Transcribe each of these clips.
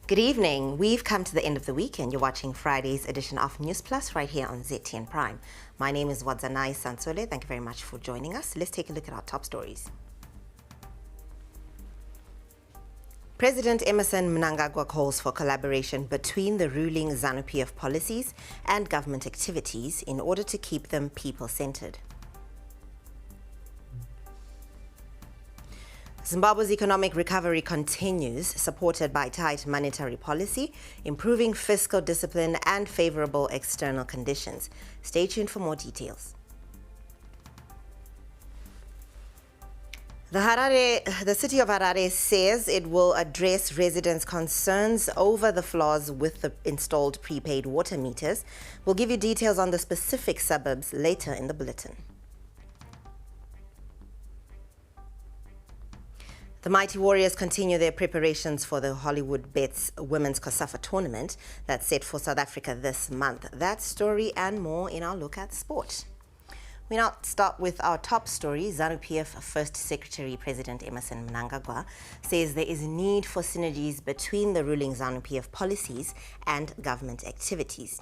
Good evening. We've come to the end of the week and you're watching Friday's edition of Newsplus right here on ZTN Prime. My name is Wadzanai Sansole. Thank you very much for joining us. Let's take a look at our top stories. President Emmerson Mnangagwa calls for collaboration between the ruling ZANU-PF policies and government activities in order to keep them people-centered. Zimbabwe's economic recovery continues, supported by tight monetary policy, improving fiscal discipline and favorable external conditions. Stay tuned for more details. The city of Harare says it will address residents' concerns over the flaws with the installed prepaid water meters. We'll give you details on the specific suburbs later in the bulletin. The Mighty Warriors continue their preparations for the Hollywood Bets Women's COSAFA tournament that's set for South Africa this month. That story and more in our look at sport. We now start with our top story. ZANU-PF First Secretary President Emmerson Mnangagwa says there is need for synergies between the ruling ZANU-PF policies and government activities.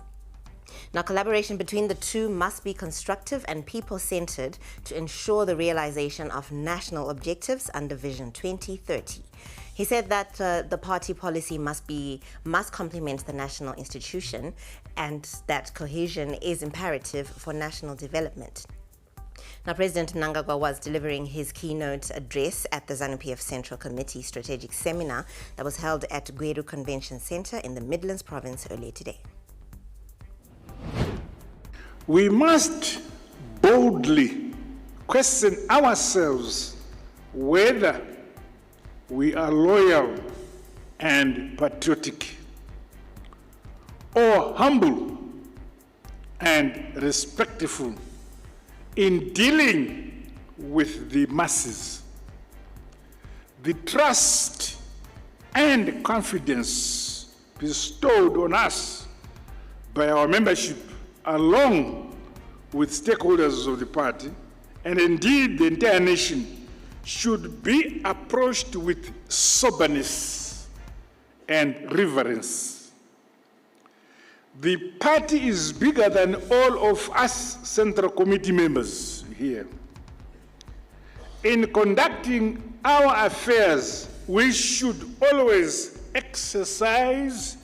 Now, collaboration between the two must be constructive and people-centered to ensure the realization of national objectives under Vision 2030. He said that the party policy must complement the national institution and that cohesion is imperative for national development. Now, President Mnangagwa was delivering his keynote address at the ZANU-PF Central Committee Strategic Seminar that was held at Gweru Convention Center in the Midlands Province earlier today. We must boldly question ourselves whether we are loyal and patriotic, or humble and respectful in dealing with the masses. The trust and confidence bestowed on us by our membership, along with stakeholders of the party, and indeed the entire nation, should be approached with soberness and reverence. The party is bigger than all of us Central Committee members here. In conducting our affairs, we should always exercise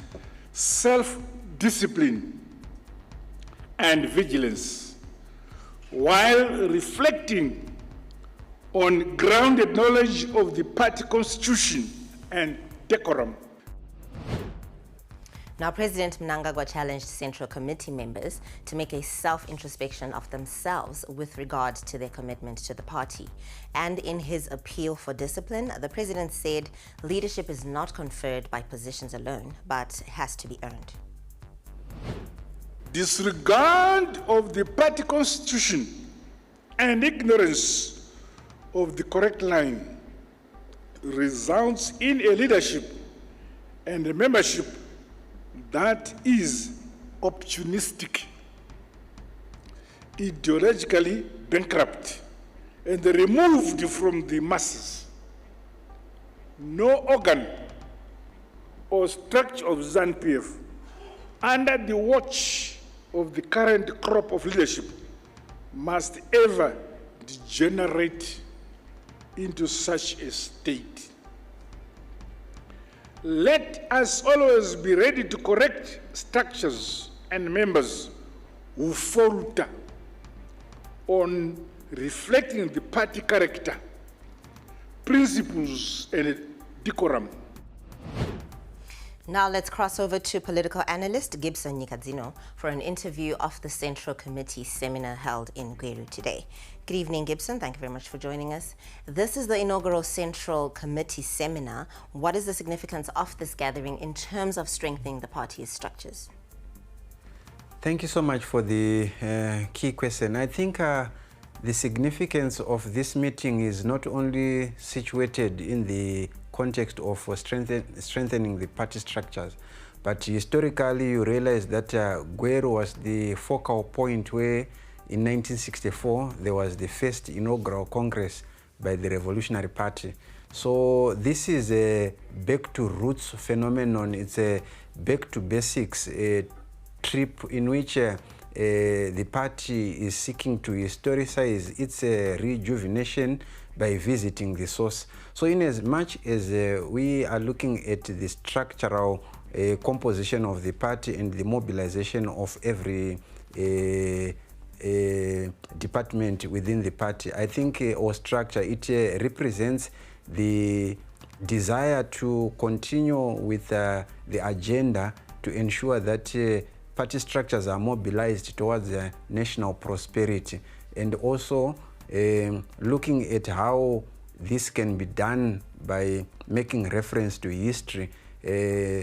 self-discipline and vigilance, while reflecting on grounded knowledge of the party constitution and decorum. Now, President Mnangagwa challenged Central Committee members to make a self-introspection of themselves with regard to their commitment to the party. And in his appeal for discipline, the President said leadership is not conferred by positions alone, but has to be earned. Disregard of the party constitution and ignorance of the correct line results in a leadership and a membership that is opportunistic, ideologically bankrupt, and removed from the masses. No organ or structure of ZANU-PF under the watch of the current crop of leadership must ever degenerate into such a state. Let us always be ready to correct structures and members who falter on reflecting the party character, principles, and decorum. Now let's cross over to political analyst Gibson Nyikadzino for an interview of the Central Committee seminar held in Gweru today. Good evening, Gibson. Thank you very much for joining us. This is the inaugural Central Committee seminar. What is the significance of this gathering in terms of strengthening the party's structures? Thank you so much for the key question. I think the significance of this meeting is not only situated in the context of strengthening the party structures, but historically you realize that Gweru was the focal point where in 1964 there was the first inaugural congress by the Revolutionary Party. So this is a back to roots phenomenon. It's a back to basics trip in which the party is seeking to historicize its rejuvenation by visiting the source. So in as much as we are looking at the structural composition of the party and the mobilization of every department within the party, I think or structure, it represents the desire to continue with the agenda to ensure that party structures are mobilized towards national prosperity, and also looking at how this can be done by making reference to history,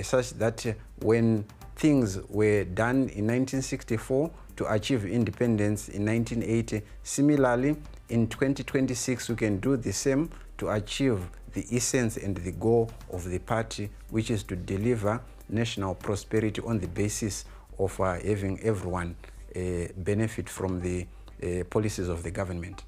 such that when things were done in 1964 to achieve independence in 1980, similarly in 2026 we can do the same to achieve the essence and the goal of the party, which is to deliver national prosperity on the basis of having everyone benefit from the policies of the government.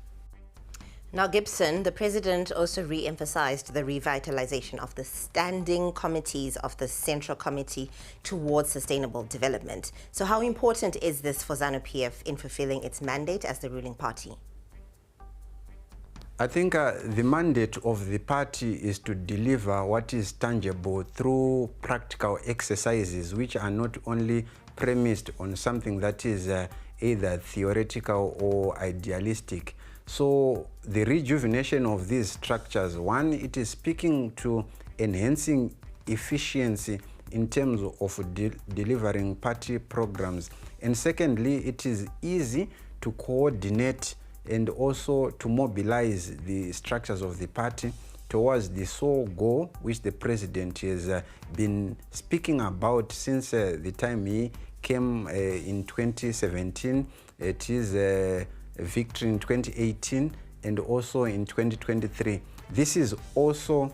Now, Gibson, the president also re-emphasized the revitalization of the standing committees of the Central Committee towards Sustainable Development. So how important is this for ZANU-PF in fulfilling its mandate as the ruling party? I think the mandate of the party is to deliver what is tangible through practical exercises, which are not only premised on something that is either theoretical or idealistic. So the rejuvenation of these structures, one, it is speaking to enhancing efficiency in terms of delivering party programs. And secondly, it is easy to coordinate and also to mobilize the structures of the party towards the sole goal which the president has been speaking about since the time he came in 2017. It is a victory in 2018 and also in 2023. This is also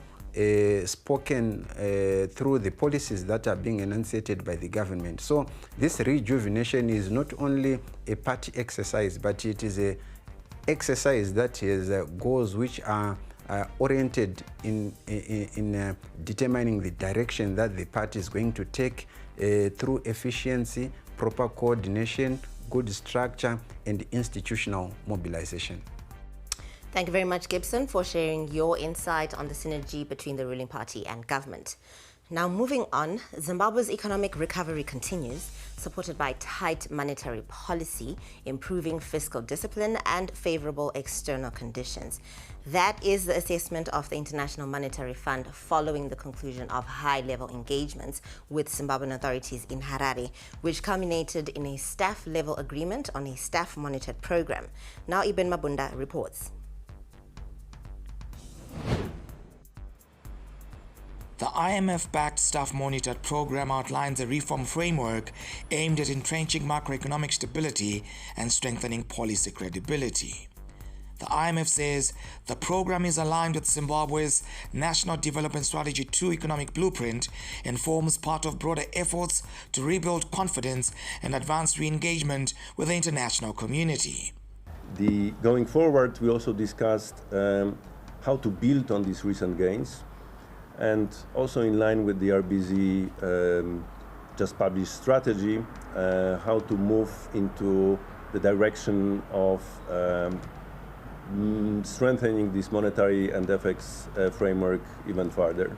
spoken through the policies that are being enunciated by the government. So this rejuvenation is not only a party exercise, but it is a exercise that has goals which are oriented in determining the direction that the party is going to take through efficiency, proper coordination, good structure, and institutional mobilization. Thank you very much, Gibson, for sharing your insight on the synergy between the ruling party and government. Now, moving on, Zimbabwe's economic recovery continues, supported by tight monetary policy, improving fiscal discipline, and favorable external conditions. That is the assessment of the International Monetary Fund following the conclusion of high-level engagements with Zimbabwean authorities in Harare, which culminated in a staff-level agreement on a staff-monitored program. Now, Ibn Mabunda reports. The IMF-backed staff-monitored program outlines a reform framework aimed at entrenching macroeconomic stability and strengthening policy credibility. The IMF says the program is aligned with Zimbabwe's National Development Strategy 2 economic blueprint and forms part of broader efforts to rebuild confidence and advance re-engagement with the international community. Going forward, we also discussed how to build on these recent gains, and also in line with the RBZ just published strategy, how to move into the direction of strengthening this monetary and FX framework even further.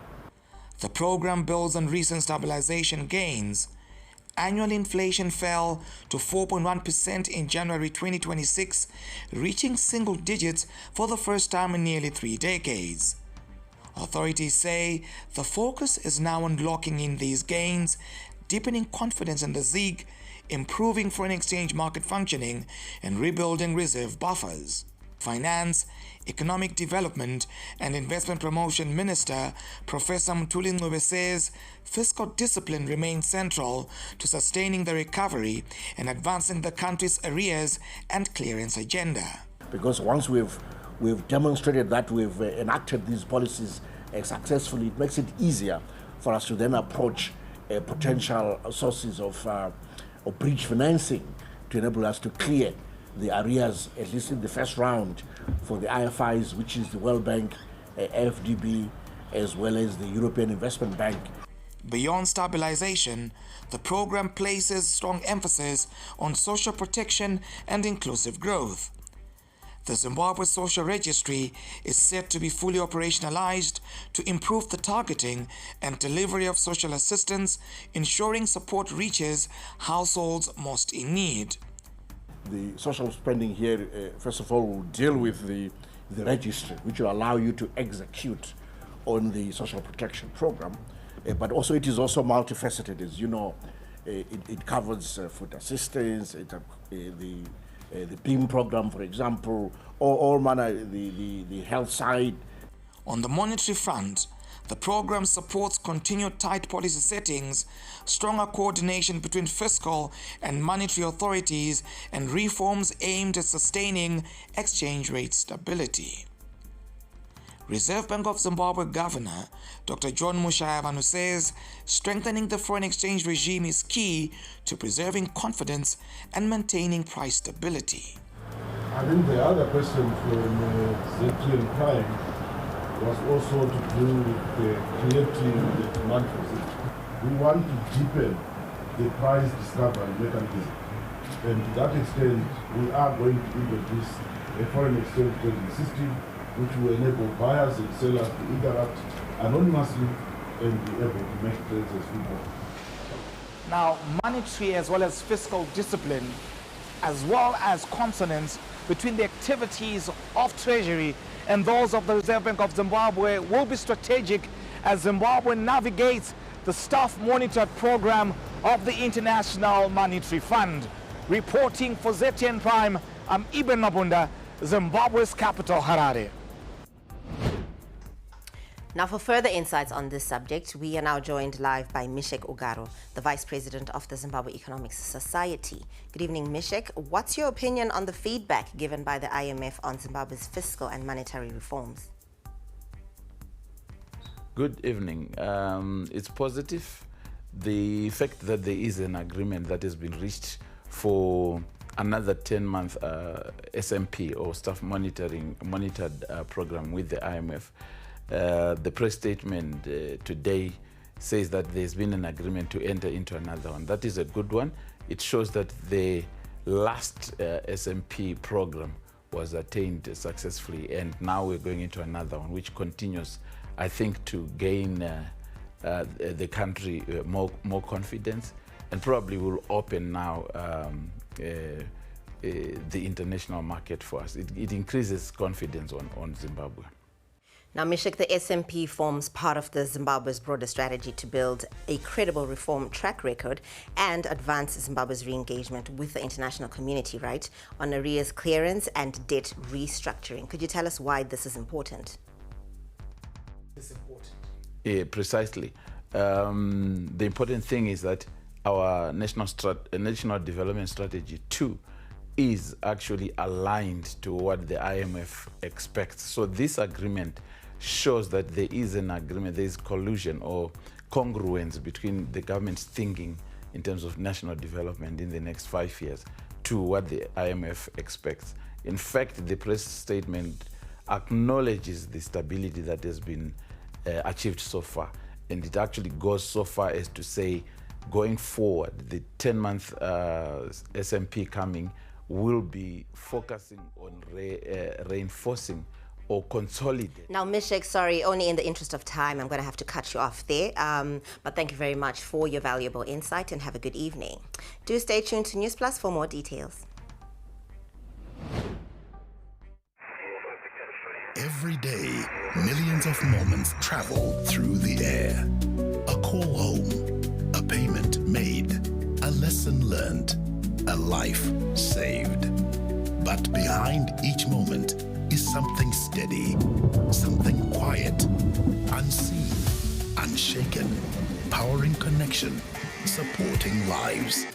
The program builds on recent stabilization gains. Annual inflation fell to 4.1% in January 2026, reaching single digits for the first time in nearly 3 decades. Authorities say the focus is now on locking in these gains, deepening confidence in the ZiG, improving foreign exchange market functioning, and rebuilding reserve buffers. Finance, Economic Development and Investment Promotion Minister Professor Mthuli Ncube says fiscal discipline remains central to sustaining the recovery and advancing the country's arrears and clearance agenda. Because once we've demonstrated that we've enacted these policies successfully, it makes it easier for us to then approach potential sources of bridge financing to enable us to clear the arrears, at least in the first round, for the IFIs, which is the World Bank FDB, as well as the European Investment Bank. Beyond stabilization, the program places strong emphasis on social protection and inclusive growth. The Zimbabwe Social Registry is set to be fully operationalized to improve the targeting and delivery of social assistance, ensuring support reaches households most in need. The social spending here, first of all, will deal with the registry, which will allow you to execute on the social protection program. But also it is also multifaceted, as you know. It covers food assistance, the BEAM program, for example, or all manner, the health side. On the monetary front, the program supports continued tight policy settings, stronger coordination between fiscal and monetary authorities, and reforms aimed at sustaining exchange rate stability. Reserve Bank of Zimbabwe Governor Dr. John Mushayavanu says strengthening the foreign exchange regime is key to preserving confidence and maintaining price stability. I think the other question from ZTN Prime was also to do with creating the demand for it. We want to deepen the price discovery mechanism, and to that extent we are going to introduce a foreign exchange trading system which will enable buyers and sellers to interact anonymously and be able to make trades as people. Now, monetary as well as fiscal discipline, as well as consonance between the activities of Treasury and those of the Reserve Bank of Zimbabwe will be strategic as Zimbabwe navigates the staff-monitored program of the International Monetary Fund. Reporting for ZTN Prime, I'm Ibn Mabunda, Zimbabwe's capital, Harare. Now, for further insights on this subject, we are now joined live by Mishek Ugaro, the Vice President of the Zimbabwe Economics Society. Good evening, Mishek. What's your opinion on the feedback given by the IMF on Zimbabwe's fiscal and monetary reforms? Good evening. It's positive. The fact that there is an agreement that has been reached for another 10-month SMP or staff monitored program with the IMF. The press statement today says that there's been an agreement to enter into another one. That is a good one. It shows that the last SMP program was attained successfully, and now we're going into another one, which continues, I think, to gain the country more confidence, and probably will open now the international market for us. It increases confidence on Zimbabwe. Now, Mishek, the SMP forms part of the Zimbabwe's broader strategy to build a credible reform track record and advance Zimbabwe's re-engagement with the international community, right, on arrears clearance and debt restructuring. Could you tell us why this is important? It's important. Precisely. The important thing is that our national development strategy 2 is actually aligned to what the IMF expects. So this agreement shows that there is an agreement, there is collusion or congruence between the government's thinking in terms of national development in the next 5 years to what the IMF expects. In fact, the press statement acknowledges the stability that has been achieved so far, and it actually goes so far as to say, going forward, the 10-month SMP coming will be focusing on reinforcing or consolidate. Now, Mishek, sorry, only in the interest of time, I'm going to have to cut you off there. But thank you very much for your valuable insight and have a good evening. Do stay tuned to Newsplus for more details. Every day, millions of moments travel through the air. A call home, a payment made, a lesson learned, a life saved. But behind each moment is something steady, something quiet, unseen, unshaken, powering connection, supporting lives.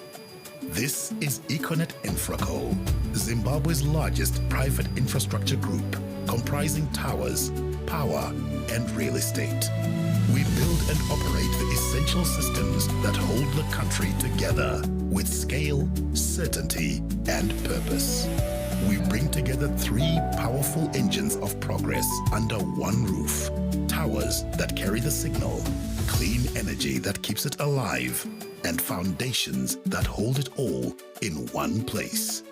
This is Econet Infraco, Zimbabwe's largest private infrastructure group, comprising towers, power, and real estate. We build and operate the essential systems that hold the country together with scale, certainty, and purpose. we bring together three powerful engines of progress under one roof. Towers that carry the signal, clean energy that keeps it alive, and foundations that hold it all in one place.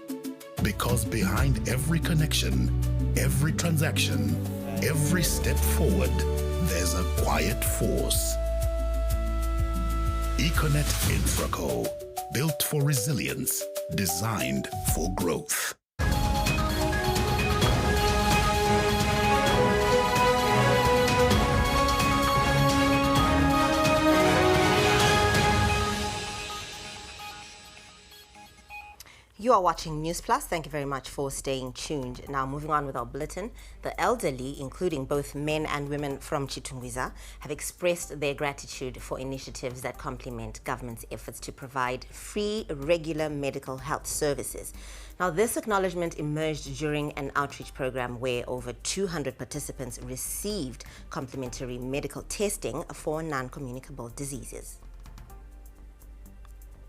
Because behind every connection, every transaction, every step forward, there's a quiet force. Econet Infraco, built for resilience, designed for growth. You are watching Newsplus. Thank you very much for staying tuned. Now, moving on with our bulletin, the elderly, including both men and women from Chitungwiza, have expressed their gratitude for initiatives that complement government's efforts to provide free, regular medical health services. Now, this acknowledgement emerged during an outreach program where over 200 participants received complimentary medical testing for non-communicable diseases.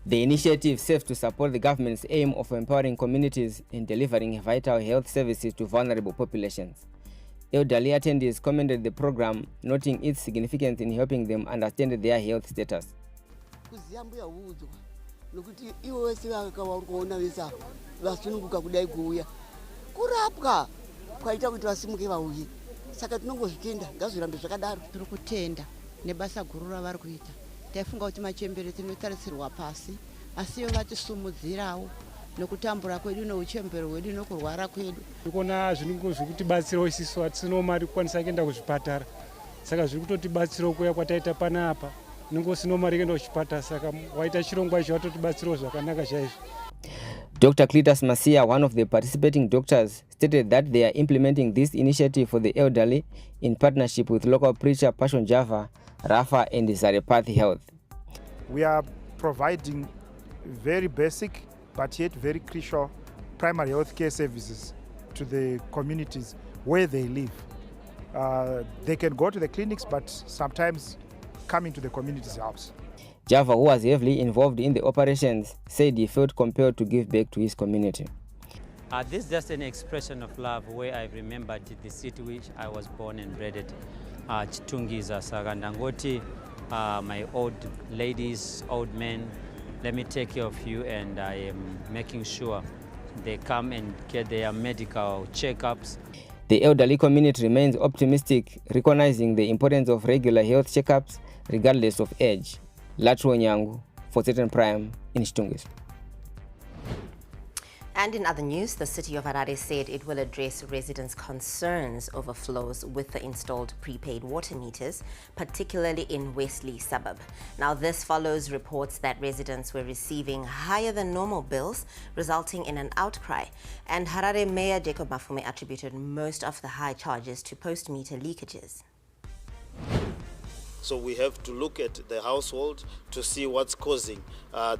The initiative serves to support the government's aim of empowering communities in delivering vital health services to vulnerable populations. Elderly attendees commended the program, noting its significance in helping them understand their health status. Taifunga kuti machembere tinotarisirwa pasi asiyo vatisimudzirawo nokutambura kwedu neuchembere wedu nokurwara kwedu. Tikona zvinhu zvekutibatsira isisu atisino mari kukwanisa kuenda kuzvipatara, saka zviri kutotibatsira kuya kwataita panapa ningosino mari kuenda kuchipatara, saka waita chirongwa ichi watotibatsirawo zvakanaka chaizvo. Dr. Cletus Masia, one of the participating doctors, stated that they are implementing this initiative for the elderly in partnership with local preacher Passion Java, Rafa and Zarepath Health. We are providing very basic but yet very crucial primary health care services to the communities where they live. They can go to the clinics, but sometimes coming to the community's house. Java, who was heavily involved in the operations, said he felt compelled to give back to his community. This is just an expression of love where I remembered the city which I was born and bred at. Chitungwiza, Sagandangoti, my old ladies, old men, let me take care of you, and I am making sure they come and get their medical checkups. The elderly community remains optimistic, recognizing the importance of regular health checkups regardless of age. Latro Nyangu, for Certain Prime in Chitungwiza. And in other news, the city of Harare said it will address residents' concerns over flows with the installed prepaid water meters, particularly in Wesley suburb. Now, this follows reports that residents were receiving higher than normal bills, resulting in an outcry. And Harare Mayor Jacob Mafume attributed most of the high charges to post-meter leakages. So we have to look at the household to see what's causing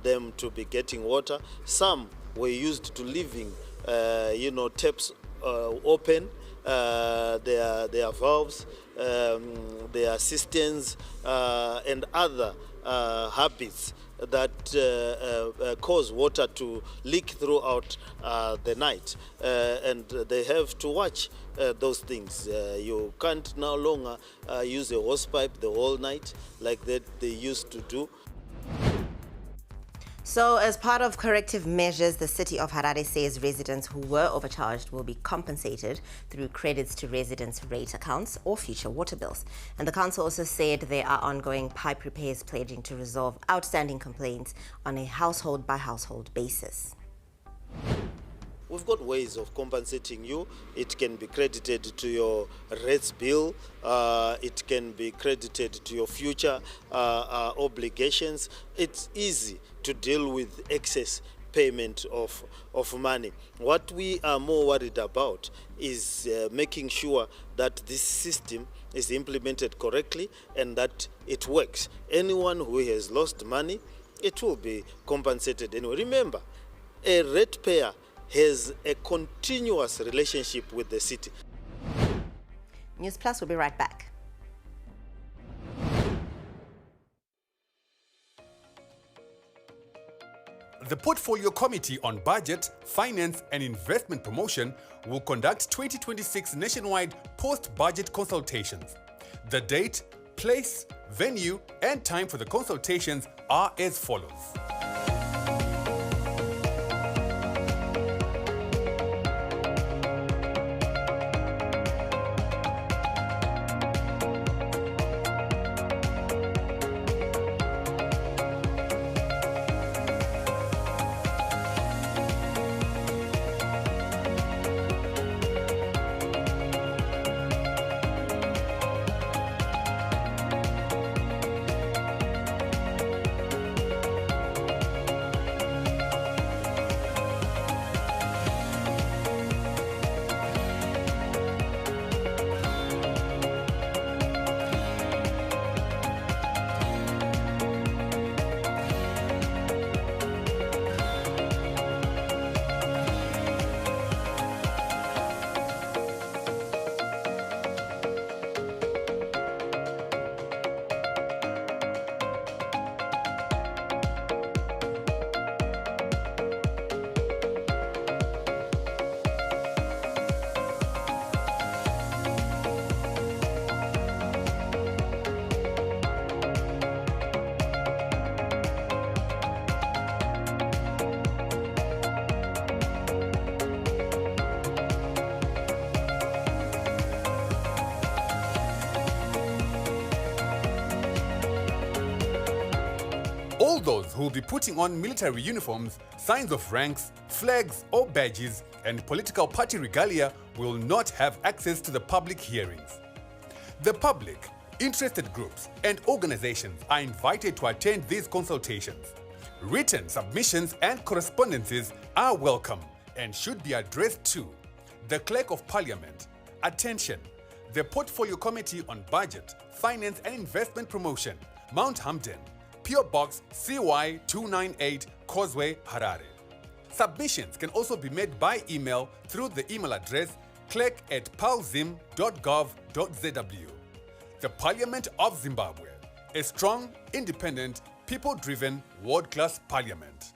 them to be getting water. Some were used to leaving, taps open, their valves, their cisterns, and other habits that cause water to leak throughout the night, and they have to watch those things. You can't no longer use a hosepipe the whole night like that they used to do. So, as part of corrective measures, the city of Harare says residents who were overcharged will be compensated through credits to residents' rate accounts or future water bills. And the council also said there are ongoing pipe repairs pledging to resolve outstanding complaints on a household-by-household basis. We've got ways of compensating you. It can be credited to your rates bill. It can be credited to your future obligations. It's easy to deal with excess payment of money. What we are more worried about is making sure that this system is implemented correctly and that it works. Anyone who has lost money, it will be compensated anyway. Remember, a ratepayer has a continuous relationship with the city. Newsplus will be right back. The Portfolio Committee on Budget, Finance and Investment Promotion will conduct 2026 nationwide post-budget consultations. The date, place, venue and time for the consultations are as follows. All those who will be putting on military uniforms, signs of ranks, flags or badges, and political party regalia will not have access to the public hearings. The public, interested groups, and organizations are invited to attend these consultations. Written submissions and correspondences are welcome and should be addressed to the Clerk of Parliament. Attention! The Portfolio Committee on Budget, Finance and Investment Promotion, Mount Hampden, PO Box CY 298, Causeway, Harare. Submissions can also be made by email through the email address clerk@palzim.gov.zw. The Parliament of Zimbabwe, a strong, independent, people-driven, world-class parliament.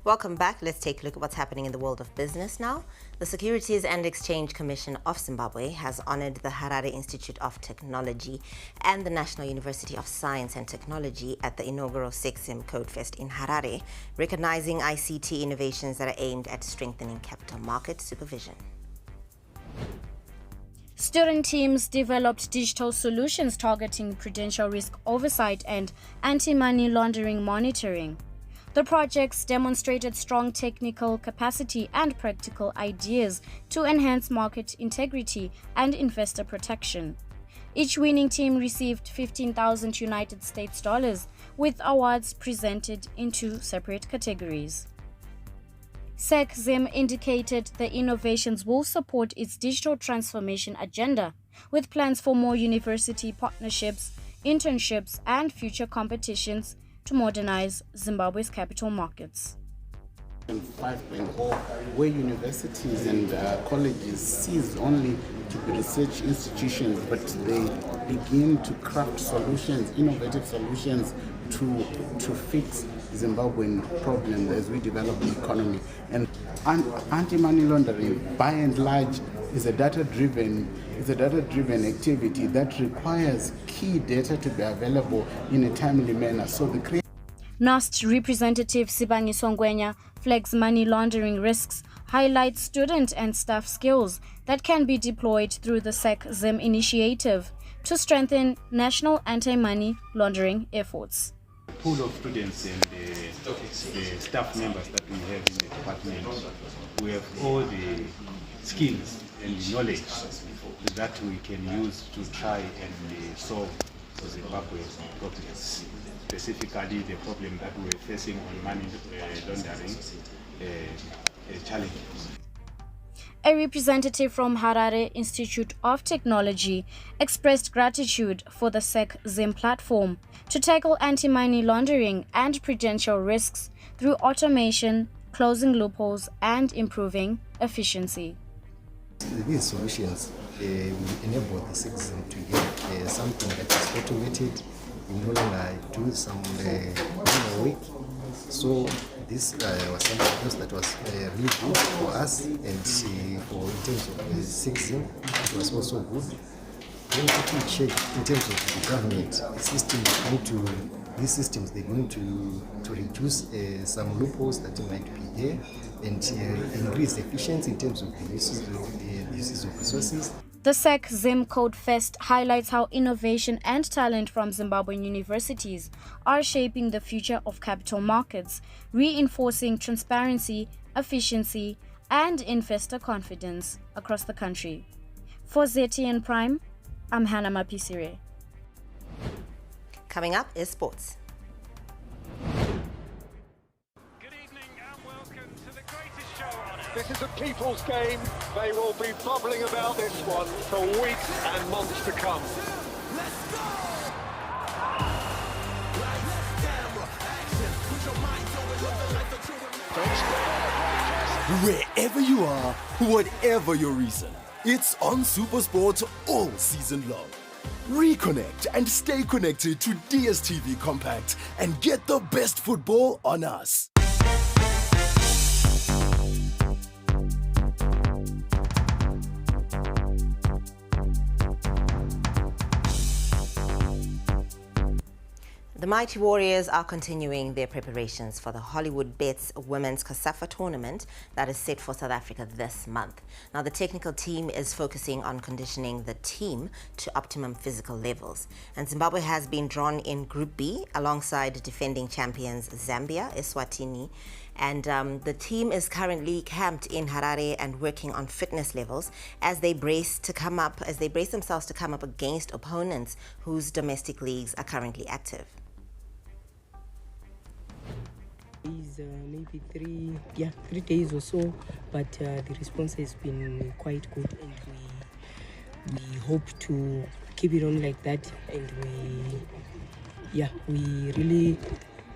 Welcome back. Let's take a look at what's happening in the world of business now. The Securities and Exchange Commission of Zimbabwe has honored the Harare Institute of Technology and the National University of Science and Technology at the inaugural 6M Codefest in Harare, recognizing ICT innovations that are aimed at strengthening capital market supervision. Student teams developed digital solutions targeting prudential risk oversight and anti-money laundering monitoring. The projects demonstrated strong technical capacity and practical ideas to enhance market integrity and investor protection. Each winning team received 15,000 United States dollars, with awards presented in 2 separate categories. SEC-ZIM indicated the innovations will support its digital transformation agenda, with plans for more university partnerships, internships, and future competitions to modernize Zimbabwe's capital markets. 5.0, where universities and colleges cease only to be research institutions, but they begin to craft solutions, innovative solutions to fix Zimbabwean problems as we develop the economy. And anti-money laundering, by and large, is a data-driven activity that requires key data to be available in a timely manner. So the NAST representative Sibangiso Ngwenya flags money laundering risks, highlights student and staff skills that can be deployed through the SEC-ZIM initiative to strengthen national anti-money laundering efforts. The pool of students and the staff members that we have in the department, we have all the skills and knowledge that we can use to try and solve Zimbabwe's problems, specifically the problem that we're facing on money laundering challenges. A representative from Harare Institute of Technology expressed gratitude for the SEC-ZIM platform to tackle anti-money laundering and prudential risks through automation, closing loopholes and improving efficiency. These solutions will enable the citizen to get something that is automated, no longer do some manual work. So this was something that was really good for us, and for in terms of the citizen, it was also good. When people check in terms of the government, the system is going to, these systems, they're going to reduce some loopholes that might be there and increase efficiency in terms of the uses of resources. The SEC Zim Code Fest highlights how innovation and talent from Zimbabwean universities are shaping the future of capital markets, reinforcing transparency, efficiency, and investor confidence across the country. For ZTN Prime, I'm Hannah Mapisire. Coming up is sports. This is a people's game. They will be bubbling about this one for weeks and months to come. Wherever you are, whatever your reason, it's on SuperSport all season long. Reconnect and stay connected to DSTV Compact and get the best football on us. The Mighty Warriors are continuing their preparations for the Hollywood Bets Women's COSAFA tournament that is set for South Africa this month. Now, the technical team is focusing on conditioning the team to optimum physical levels. And Zimbabwe has been drawn in Group B alongside defending champions Zambia, Eswatini. And the team is currently camped in Harare and working on fitness levels as they brace themselves to come up against opponents whose domestic leagues are currently active. Maybe 3 days or so, but the response has been quite good, and we hope to keep it on like that, and we really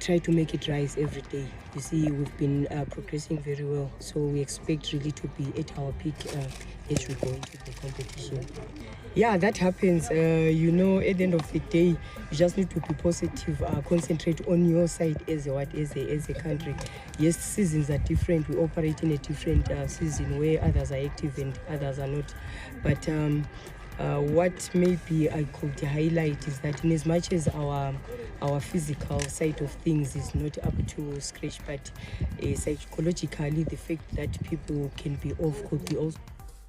try to make it rise every day. You see, we've been progressing very well, so we expect really to be at our peak as we go into the competition. Yeah, that happens. You know, at the end of the day, you just need to be positive, concentrate on your side as a country. Yes, seasons are different. We operate in a different season where others are active and others are not. But what maybe I could highlight is that in as much as our physical side of things is not up to scratch, but psychologically, the fact that people can be off could be also.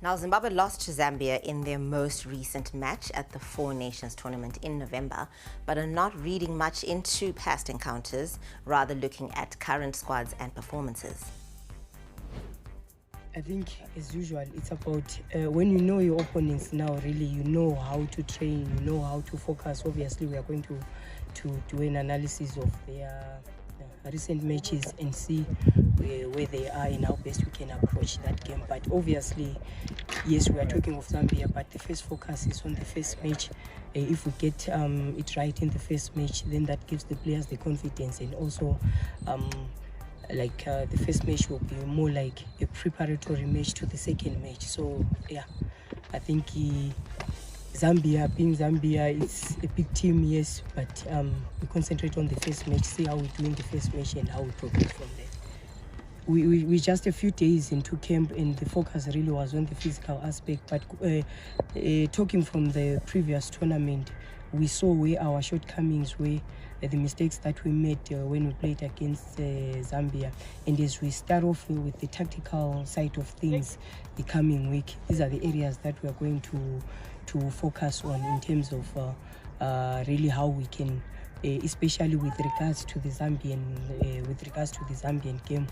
Now, Zimbabwe lost to Zambia in their most recent match at the Four Nations tournament in November, but are not reading much into past encounters, rather looking at current squads and performances. I think, as usual, it's about when you know your opponents now, really, you know how to train, you know how to focus. Obviously, we are going to do an analysis of their recent matches and see where they are and how best we can approach that game. But obviously, yes, we are talking of Zambia, but the first focus is on the first match. If we get it right in the first match, then that gives the players the confidence, and also the first match will be more like a preparatory match to the second match. So yeah, I think Zambia, being Zambia, it's a big team, yes, but we concentrate on the first match, see how we do in the first match and how we progress from there. We just a few days into camp, and the focus really was on the physical aspect, but talking from the previous tournament, we saw where our shortcomings were, the mistakes that we made when we played against Zambia. And as we start off with the tactical side of things the coming week, these are the areas that we are going to focus on in terms of really how we can, especially with regards to the Zambian game.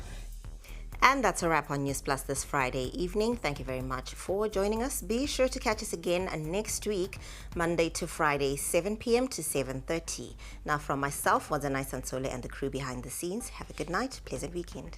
And that's a wrap on Newsplus this Friday evening. Thank you very much for joining us. Be sure to catch us again next week, Monday to Friday, 7 p.m. to 7:30. Now, from myself, Wadzanai Sansole, and the crew behind the scenes, have a good night, pleasant weekend.